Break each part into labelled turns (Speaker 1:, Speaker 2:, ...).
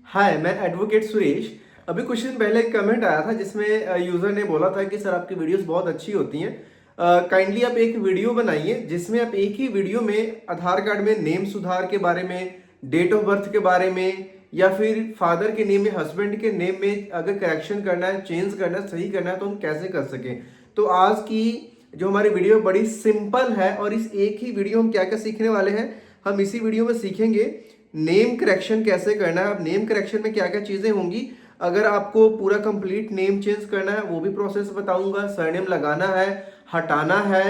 Speaker 1: हाय, मैं एडवोकेट सुरेश। अभी कुछ दिन पहले एक कमेंट आया था जिसमें यूज़र ने बोला था कि सर आपकी वीडियोस बहुत अच्छी होती हैं। काइंडली आप एक वीडियो बनाइए जिसमें आप एक ही वीडियो में आधार कार्ड में नेम सुधार के बारे में, डेट ऑफ बर्थ के बारे में या फिर फादर के नेम में, हस्बैंड के नेम में अगर करेक्शन करना है, चेंज करना है, सही करना है तो हम कैसे कर सकें। तो आज की जो हमारी वीडियो बड़ी सिंपल है और इस एक ही वीडियो हम क्या क्या सीखने वाले हैं। हम इसी वीडियो में सीखेंगे नेम करेक्शन कैसे करना है। अब नेम करेक्शन में क्या क्या चीज़ें होंगी, अगर आपको पूरा कंप्लीट नेम चेंज करना है वो भी प्रोसेस बताऊंगा। सरनेम लगाना है, हटाना है,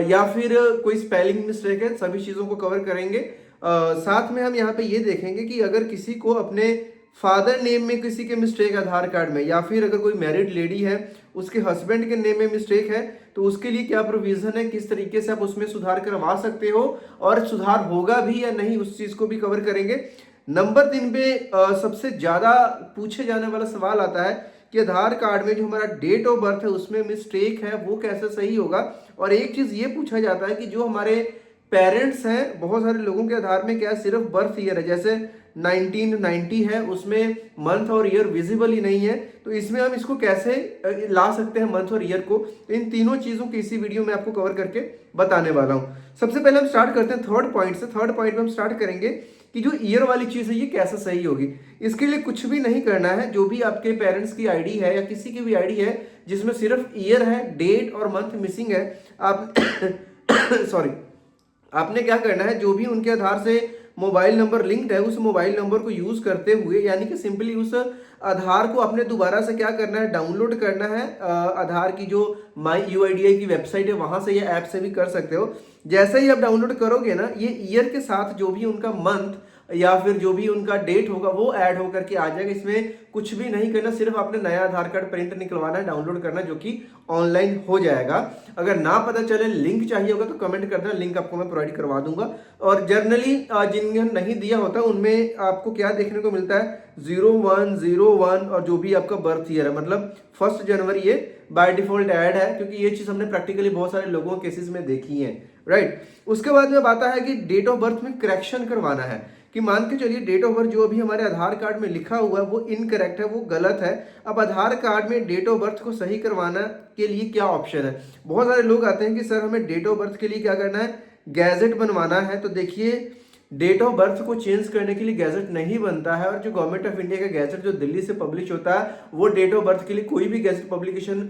Speaker 1: या फिर कोई स्पेलिंग मिस्टेक है, सभी चीज़ों को कवर करेंगे। साथ में हम यहाँ पे ये देखेंगे कि अगर किसी को अपने फादर नेम में किसी के मिस्टेक आधार कार्ड में, या फिर अगर कोई मैरिड लेडी है उसके हस्बैंड के नेम में मिस्टेक है तो उसके लिए क्या प्रोविजन है, किस तरीके से आप उसमें सुधार करवा सकते हो और सुधार होगा भी या नहीं, उस चीज को भी कवर करेंगे। नंबर 3 पे सबसे ज्यादा पूछे जाने वाला सवाल आता है कि आधार कार्ड में जो हमारा डेट ऑफ बर्थ है उसमें मिस्टेक है वो कैसे सही होगा। और एक चीज ये पूछा जाता है कि जो हमारे पेरेंट्स हैं, बहुत सारे लोगों के आधार में क्या सिर्फ बर्थ ईयर है, जैसे 1990 है उसमें मंथ और ईयर विजिबल ही नहीं है, तो इसमें हम इसको कैसे ला सकते हैं मंथ और ईयर को। इन तीनों चीजों की इसी वीडियो में आपको कवर करके बताने वाला हूं। सबसे पहले हम स्टार्ट करते हैं थर्ड पॉइंट से। थर्ड पॉइंट में हम स्टार्ट करेंगे कि जो ईयर वाली चीज है ये कैसे सही होगी। इसके लिए कुछ भी नहीं करना है, जो भी आपके पेरेंट्स की आईडी है या किसी की भी आईडी है जिसमें सिर्फ ईयर है, डेट और मंथ मिसिंग है, आप सॉरी, आपने क्या करना है, जो भी उनके आधार से मोबाइल नंबर लिंक्ड है उस मोबाइल नंबर को यूज करते हुए, यानी कि सिंपली उस आधार को अपने दोबारा से क्या करना है, डाउनलोड करना है। आधार की जो माई यूआईडीआई की वेबसाइट है वहां से या ऐप से भी कर सकते हो। जैसे ही आप डाउनलोड करोगे ना, ये ईयर के साथ जो भी उनका मंथ या फिर जो भी उनका डेट होगा वो ऐड होकर के आ जाएगा। इसमें कुछ भी नहीं करना, सिर्फ आपने नया आधार कार्ड प्रिंट निकलवाना है, डाउनलोड करना, जो कि ऑनलाइन हो जाएगा। अगर ना पता चले, लिंक चाहिए होगा तो कमेंट कर देना, लिंक आपको मैं प्रोवाइड करवा दूंगा। और जनरली जिनने नहीं दिया होता उनमें आपको क्या देखने को मिलता है, 0101 और जो भी आपका बर्थ ईयर है, मतलब 1 जनवरी, ये बाय डिफॉल्ट ऐड है क्योंकि ये चीज हमने प्रैक्टिकली बहुत सारे लोगों के केसेस में देखी है, राइट। उसके बाद में आता है कि डेट ऑफ बर्थ में करेक्शन करवाना है, कि मान के चलिए डेट ऑफ बर्थ जो अभी हमारे आधार कार्ड में लिखा हुआ है वो इनकरेक्ट है, वो गलत है। अब आधार कार्ड में डेट ऑफ बर्थ को सही करवाना के लिए क्या ऑप्शन है। बहुत सारे लोग आते हैं कि सर हमें डेट ऑफ बर्थ के लिए क्या करना है, गैजेट बनवाना है। तो देखिए, डेट ऑफ बर्थ को चेंज करने के लिए गैजेट नहीं बनता है, और जो गवर्नमेंट ऑफ इंडिया का गैजेट जो दिल्ली से पब्लिश होता है वो डेट ऑफ बर्थ के लिए कोई भी गैजेट पब्लिकेशन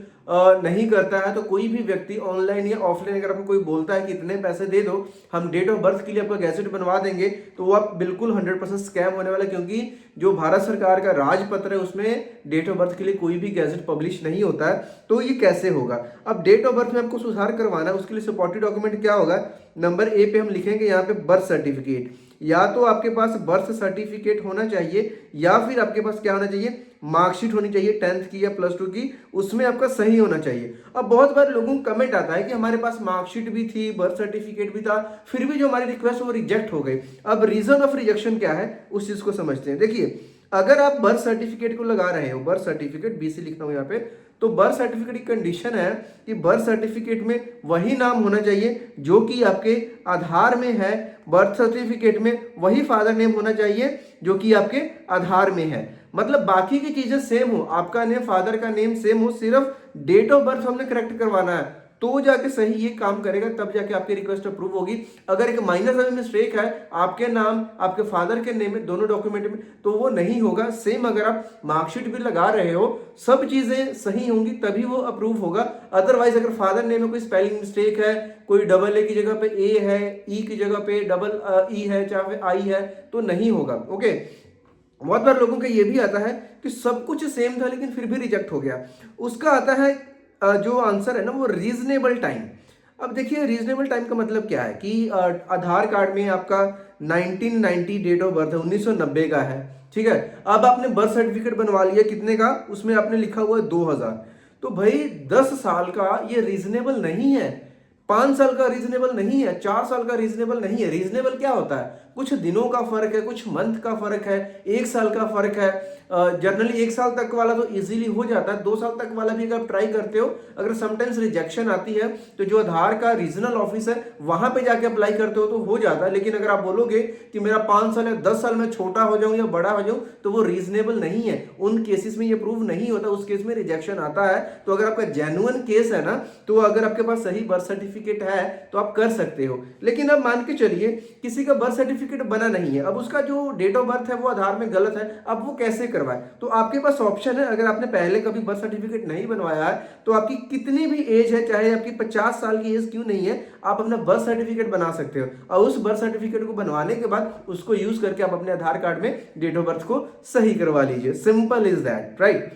Speaker 1: नहीं करता है। तो कोई भी व्यक्ति ऑनलाइन या ऑफलाइन अगर आपको कोई बोलता है कि इतने पैसे दे दो, हम डेट ऑफ बर्थ के लिए आपका गैजेट बनवा देंगे, तो वो आप बिल्कुल 100% स्कैम होने वाला है, क्योंकि जो भारत सरकार का राजपत्र है उसमें डेट ऑफ बर्थ के लिए कोई भी गैजेट पब्लिश नहीं होता है। तो ये कैसे होगा। अब डेट ऑफ बर्थ में आपको सुधार करवाना है, उसके लिए सपोर्टिव डॉक्यूमेंट क्या होगा। नंबर ए पे हम लिखेंगे यहाँ पे बर्थ सर्टिफिकेट। या तो आपके पास बर्थ सर्टिफिकेट होना चाहिए या फिर आपके पास क्या होना चाहिए, मार्कशीट होनी चाहिए 10th की या +2 की, उसमें आपका सही होना चाहिए। अब बहुत बार लोगों को कमेंट आता है कि हमारे पास मार्कशीट भी थी, बर्थ सर्टिफिकेट भी था, फिर भी जो हमारी रिक्वेस्ट वो रिजेक्ट हो गई। अब रीजन ऑफ रिजेक्शन क्या है उस चीज को समझते हैं। देखिए, अगर आप बर्थ सर्टिफिकेट को लगा रहे हो, बर्थ सर्टिफिकेट BC लिखता हूं यहाँ पे, तो बर्थ सर्टिफिकेट की कंडीशन है कि बर्थ सर्टिफिकेट में वही नाम होना चाहिए जो कि आपके आधार में है, बर्थ सर्टिफिकेट में वही फादर नेम होना चाहिए जो कि आपके आधार में है। मतलब बाकी की चीजें सेम हो, आपका नेम, फादर का नेम सेम हो, सिर्फ डेट ऑफ बर्थ हमने करेक्ट करवाना है, तो जाके सही ये काम करेगा, तब जाके आपकी रिक्वेस्ट अप्रूव होगी। अगर एक माइनर सा मिस्टेक है आपके नाम, आपके फादर के नेम में, दोनों डॉक्यूमेंट में, तो वो नहीं होगा। सेम अगर आप मार्कशीट भी लगा रहे हो, सब चीजें सही होंगी तभी वो अप्रूव होगा। अदरवाइज अगर फादर नेम में कोई स्पेलिंग मिस्टेक है, कोई डबल ए की जगह पे ए है, ई की जगह पे डबल ई है, चाहे आई है, तो नहीं होगा। ओके। बहुत बार लोगों का ये भी आता है कि सब कुछ सेम था लेकिन फिर भी रिजेक्ट हो गया। उसका आता है जो आंसर है ना, वो रीजनेबल टाइम। अब देखिए, रीजनेबल टाइम का मतलब क्या है कि आधार कार्ड में आपका 1990 डेट ऑफ बर्थ है, 1990 का है, ठीक है। अब आपने बर्थ सर्टिफिकेट बनवा लिया, कितने का, उसमें आपने लिखा हुआ है 2000। तो भाई 10 साल का ये रीजनेबल नहीं है, 5 साल का रीजनेबल नहीं है, 4 साल का रीजनेबल नहीं है। रीजनेबल क्या होता है, कुछ दिनों का फर्क है, कुछ मंथ का फर्क है, 1 साल का फर्क है। जनरली 1 साल तक वाला तो इजीली हो जाता है, 2 साल तक वाला भी अगर ट्राई करते हो, अगर समटाइम्स रिजेक्शन आती है तो जो आधार का रीजनल ऑफिस है वहां पे जाके अप्लाई करते हो तो हो जाता है। लेकिन अगर आप बोलोगे कि मेरा 5 साल या 10 साल में छोटा हो जाऊं या बड़ा हो जाऊं, तो वो रीजनेबल नहीं है, उन केसेस में ये प्रूव नहीं होता, उस केस में रिजेक्शन आता है। तो अगर आपका जेन्युइन केस है ना, तो अगर आपके पास सही बर्थ सर्टिफिकेट है तो आप कर सकते हो। लेकिन अब मान के चलिए किसी का बर्थ सर्टिफिकेट बना नहीं है, अब उसका जो डेट ऑफ बर्थ है वो आधार में गलत है, अब वो कैसे करवाए? तो आपके पास ऑप्शन है, अगर आपने पहले कभी बर्थ सर्टिफिकेट नहीं बनवाया है तो आपकी कितनी भी एज है, चाहे आपकी 50 साल की एज क्यों नहीं है, आप अपना बर्थ सर्टिफिकेट बना सकते हो। और उस बर्थ सर्टिफिकेट को बनवाने के बाद उसको यूज करके आप अपने आधार कार्ड में डेट ऑफ बर्थ को सही करवा लीजिए। Simple is that, right.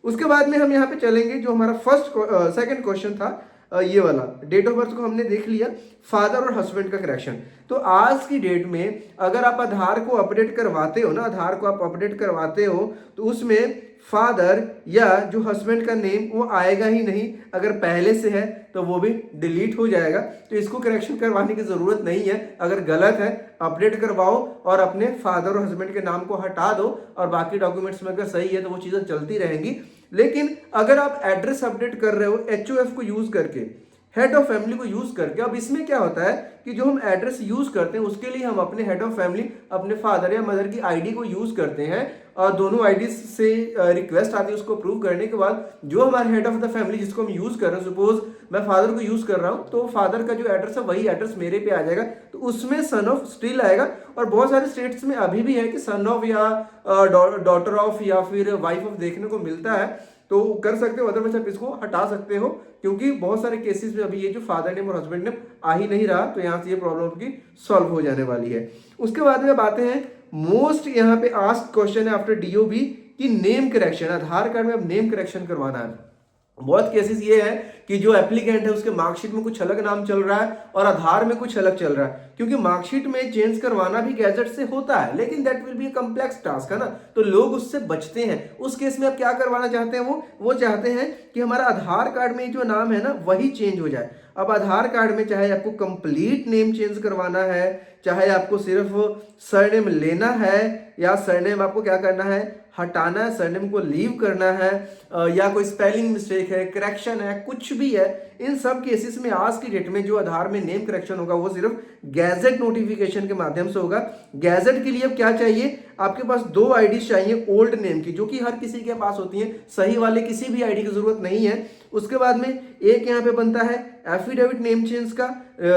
Speaker 1: उसके बाद में हम यहाँ पे चलेंगे, जो हमारा सेकंड क्वेश्चन था, ये वाला डेट ऑफ बर्थ को हमने देख लिया, फादर और हस्बैंड का करेक्शन। तो आज की डेट में अगर आप आधार को अपडेट करवाते हो ना, आधार को आप अपडेट करवाते हो तो उसमें फादर या जो हस्बैंड का नेम वो आएगा ही नहीं, अगर पहले से है तो वो भी डिलीट हो जाएगा। तो इसको करेक्शन करवाने की जरूरत नहीं है, अगर गलत है अपडेट करवाओ और अपने फादर और हस्बैंड के नाम को हटा दो, और बाकी डॉक्यूमेंट्स में अगर सही है तो वो चीजें चलती रहेंगी। लेकिन अगर आप एड्रेस अपडेट कर रहे हो HOF को यूज करके, हेड ऑफ फैमिली को यूज करके, अब इसमें क्या होता है कि जो हम एड्रेस यूज करते हैं उसके लिए हम अपने हेड ऑफ फैमिली, अपने फादर या मदर की आईडी को यूज करते हैं, और दोनों आईडी से रिक्वेस्ट आती है, उसको अप्रूव करने के बाद जो हमारे हेड ऑफ द फैमिली जिसको हम यूज कर रहे हैं, सपोज मैं फादर को यूज कर रहा हूं, तो फादर का जो एड्रेस है वही एड्रेस मेरे पे आ जाएगा, तो उसमें सन ऑफ स्टिल आएगा। और बहुत सारे स्टेट्स में अभी भी है कि सन ऑफ या डॉटर ऑफ या फिर वाइफ ऑफ देखने को मिलता है, तो कर सकते हो, अदरवाइज आप इसको हटा सकते हो, क्योंकि बहुत सारे केसेस में अभी ये जो फादर नेम और हस्बैंड नेम आ ही नहीं रहा, तो यहाँ से ये प्रॉब्लम की सॉल्व हो जाने वाली है। उसके बाद में बातें हैं, मोस्ट यहाँ पे आस्क्ड क्वेश्चन है आफ्टर DOB कि नेम करेक्शन, आधार कार्ड में अब नेम करेक्शन करवाना है। बहुत केसेस ये है कि जो एप्लीकेंट है उसके मार्कशीट में कुछ अलग नाम चल रहा है और आधार में कुछ अलग चल रहा है, क्योंकि मार्कशीट में चेंज करवाना भी गैजेट से होता है, लेकिन that will be complex task है ना, तो लोग उससे बचते हैं। उस केस में आप क्या करवाना चाहते हैं, वो चाहते हैं कि हमारा आधार कार्ड में जो नाम है ना वही चेंज हो जाए। अब आधार कार्ड में चाहे आपको कंप्लीट नेम चेंज करवाना है, चाहे आपको सिर्फ सरनेम लेना है, या सरनेम आपको क्या करना है, हटाना है, सरनेम को लीव करना है, या कोई स्पेलिंग मिस्टेक है, करेक्शन है, कुछ भी है, इन सब केसेस में आज की डेट में जो आधार में नेम करेक्शन होगा वो सिर्फ गैजेट नोटिफिकेशन के माध्यम से होगा। गैजेट के लिए अब क्या चाहिए, आपके पास 2 आईडी चाहिए ओल्ड नेम की, जो कि हर किसी के पास होती है, सही वाले किसी भी आईडी की जरूरत नहीं है। उसके बाद में एक यहाँ पे बनता है एफिडेविट नेम चेंज का,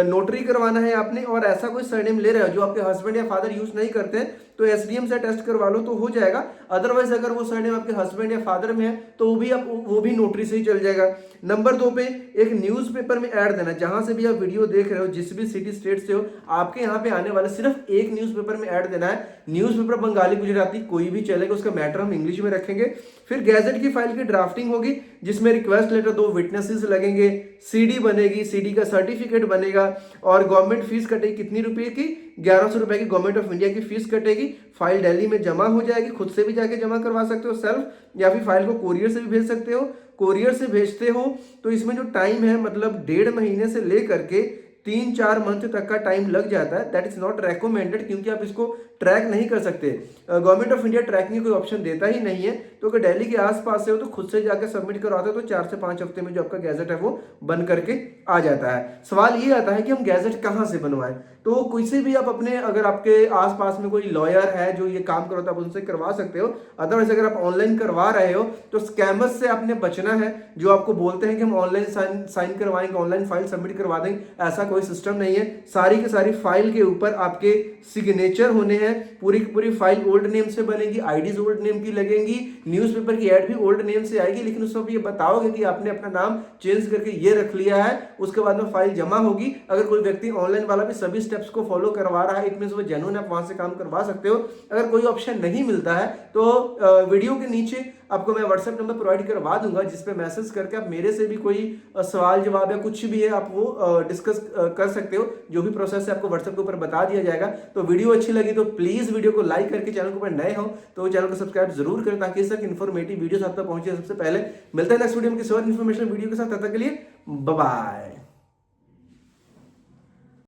Speaker 1: नोटरी करवाना है आपने, और ऐसा कोई सरनेम ले रहे हो जो आपके हस्बैंड या फादर यूज नहीं करते हैं तो SDM से टेस्ट करवा लो तो हो जाएगा। अदरवाइज अगर वो सरनेम आपके हस्बैंड या फादर में है तो वो भी नोटरी से ही चल जाएगा। नंबर 2 पे एक न्यूज़पेपर में ऐड देना, जहां से भी आप वीडियो देख रहे हो, जिस भी सिटी स्टेट से हो, आपके यहाँ पे आने वाले सिर्फ एक न्यूज़पेपर में ऐड देना है। न्यूज़पेपर बंगाली गुजराती कोई भी चलेगा, उसका मैटर हम इंग्लिश में रखेंगे। फिर गैजेट की फाइल की ड्राफ्टिंग होगी, जिसमें रिक्वेस्ट लेटर, 2 विटनेसेस लगेंगे, CD बनेगी, CD का सर्टिफिकेट बनेगा, और गवर्नमेंट फीस कटेगी कितनी रुपए की, 1100 रुपए की गवर्नमेंट ऑफ इंडिया की फीस कटेगी। फाइल दिल्ली में जमा हो जाएगी, खुद से भी जाके जमा करवा सकते हो सेल्फ, या फिर फाइल को कोरियर से भी भेज सकते हो। कोरियर से भेजते हो तो इसमें जो टाइम है मतलब 1.5 महीने से लेकर के 3-4 मंथ तक का टाइम लग जाता है। दैट इज नॉट रेकमेंडेड, क्योंकि आप इसको ट्रैक नहीं कर सकते। गवर्नमेंट ऑफ इंडिया ट्रैकिंग कोई ऑप्शन देता ही नहीं है, तो अगर दिल्ली के आसपास से हो तो खुद से जाकर सबमिट करवाते हो तो 4 से 5 हफ्ते में जो आपका गैजेट है वो बन करके आ जाता है। सवाल ये आता है कि हम गैजेट कहाँ से बनवाएं, तो किसी भी आप अपने, अगर आपके आसपास में कोई लॉयर है जो ये काम करता है आप उनसे करवा सकते हो। अदरवाइज अगर आप ऑनलाइन करवा रहे हो तो स्कैमर्स से आपने बचना है, जो आपको बोलते हैं कि हम ऑनलाइन साइन करवाएंगे, ऑनलाइन फाइल सबमिट करवा देंगे, ऐसा कोई सिस्टम नहीं है। सारी की सारी फाइल के ऊपर आपके सिग्नेचर होने हैं, पूरी की पूरी फाइल ओल्ड नेम से बनेगी, आईडीज ओल्ड नेम की लगेंगी, न्यूज़पेपर की एड भी ओल्ड नेम से आएगी, लेकिन उसमें आप ये बताओगे कि आपने अपना नाम चेंज करके ये रख लिया है। उसके बाद में फाइल जमा होगी। अगर कोई व्यक्ति ऑनलाइन वाला भी सभी स्टेप्स को फॉलो करवा रहा है, इट मींस वो जेन्युइन, आप वहां से काम करवा सकते हो। अगर कोई ऑप्शन नहीं मिलता है तो वीडियो के नीचे आपको मैं व्हाट्सएप नंबर प्रोवाइड करवा दूंगा, जिसपे मैसेज करके आप मेरे से भी कोई सवाल जवाब या कुछ भी है आप वो डिस्कस कर सकते हो। जो भी प्रोसेस है आपको व्हाट्सएप के ऊपर बता दिया जाएगा। तो वीडियो अच्छी लगी तो प्लीज वीडियो को लाइक करके, चैनल के ऊपर नए हो तो चैनल को सब्सक्राइब जरूर करें, ताकि इस तक इन्फॉर्मेटिव वीडियो आप तक पहुंचे सबसे पहले। मिलते हैं नेक्स्ट वीडियो में किसी और इन्फॉर्मेशन वीडियो के साथ, तब तक के लिए बाय बाय।